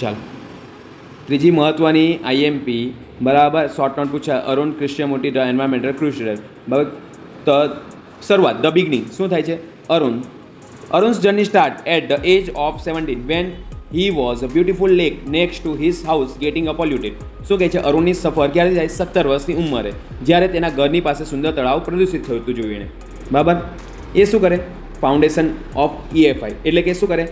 ચાલો ત્રીજી મહત્ત્વની આઈએમપી બરાબર શોર્ટ નોટ પૂછા Arun Krishnamurthy the environmental crusader બરાબર. તો શરૂઆત ધ બિગનિંગ શું થાય છે Arun's journey start at the age of 17 when he was a beautiful lake next to his house getting a polluted. શું કહે છે અરુણની સફર ક્યારે થાય 17 વર્ષની ઉંમરે જ્યારે તેના ઘરની પાસે સુંદર તળાવ પ્રદૂષિત થયું હતું જોયું એણે બરાબર. એ શું કરે ફાઉન્ડેશન ઓફ EFI એટલે કે શું કરે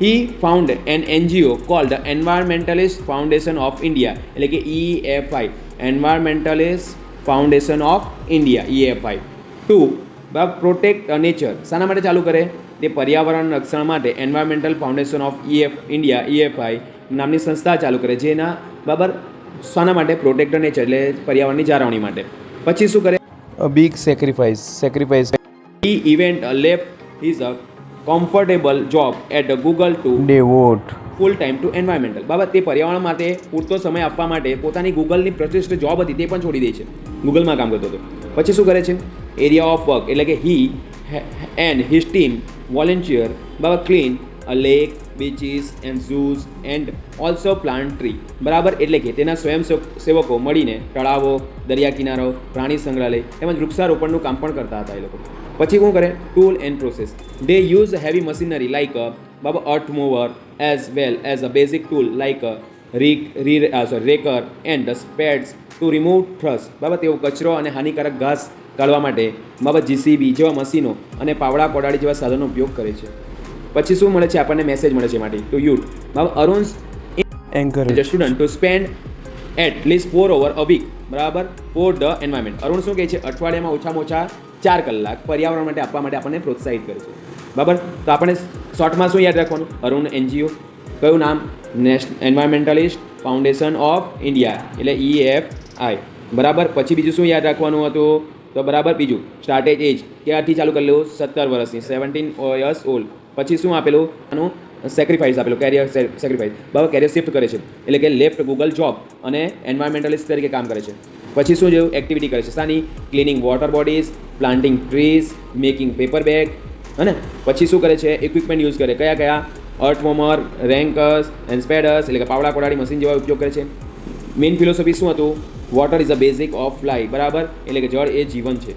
he found an NGO called the Environmentalist Foundation of India એટલે કે EFI Environmentalist Foundation of India EFI to protect nature. શાના માટે ચાલુ કરે તે પર્યાવરણ રક્ષણ માટે environmental foundation of India EFI નામની સંસ્થા ચાલુ કરે જેના બરાબર શાના માટે પ્રોટેક્ટ નેચર એટલે પર્યાવરણની જાળવણી માટે. પછી શું કરે A big sacrifice. he event left his comfortable job at Google to Devote full time to environmental બાબત તે પર્યાવરણ માટે પૂરતો સમય આપવા માટે પોતાની ગૂગલની પ્રતિષ્ઠિત જોબ હતી તે પણ છોડી દે છે ગૂગલમાં કામ કરતો હતો. પછી શું કરે છે એરિયા ઓફ વર્ક એટલે કે he and his team volunteer બરાબર clean a lake beaches and zoos and also plant tree બરાબર એટલે કે તેના સ્વયંસેવકો મળીને તળાવો દરિયા કિનારો પ્રાણી સંગ્રહાલય તેમજ વૃક્ષારોપણનું કામ પણ કરતા હતા એ લોકો. પછી શું કરે tool and process they use heavy machinery like બાબા earth mover as well as a basic tool like raker and the spades to remove trash બાબા તેઓ કચરો અને હાનિકારક ઘાસ કાઢવા માટે બાબા જીસીબી જેવા મશીનો અને પાવડા કોડાળી જેવા સાધનો ઉપયોગ કરે છે. પછી શું મળે છે આપણને મેસેજ મળે છે માટે to youth Baba Arun's encourage student to spend at least 4 hours a week બરાબર ફોર ધ એન્વાયરમેન્ટ. અરુણ શું કહે છે અઠવાડિયામાં ઓછામાં ઓછા 4 કલાક પર્યાવરણ માટે આપવા માટે આપણને પ્રોત્સાહિત કરે છે બરાબર. તો આપણે શોર્ટમાં શું યાદ રાખવાનું અરુણ NGO કયું નામ એન્વાયરમેન્ટલિસ્ટ ફાઉન્ડેશન ઓફ ઇન્ડિયા એટલે EFI બરાબર. પછી બીજું શું યાદ રાખવાનું હતું તો બરાબર બીજું સ્ટાર્ટેજ એજ ક્યારથી ચાલુ કરેલું 17 વર્ષની 17 years old. પછી શું આપેલું આનું સેક્રિફાઈસ આપેલું કેરિયર સેક્રિફાઈસ બરાબર કેરિયર શિફ્ટ કરે છે એટલે કે લેફ્ટ ગૂગલ જોબ અને એન્વાયરમેન્ટલિસ્ટ તરીકે કામ કરે છે. પછી શું જેવું એક્ટિવિટી કરે છે સાની cleaning water bodies planting trees making paper bag હે. પછી શું કરે છે ઇક્વિપમેન્ટ યુઝ કરે કયા અર્થ વોર્મર રેન્કર્સ એન્ડ સ્પેડર્સ એટલે કે પાવડા કોડાળી મશીન જેવા ઉપયોગ કરે છે. મેઇન ફિલોસોફી શું હતું water is a basic of life બરાબર એટલે કે જળ એ જીવન છે.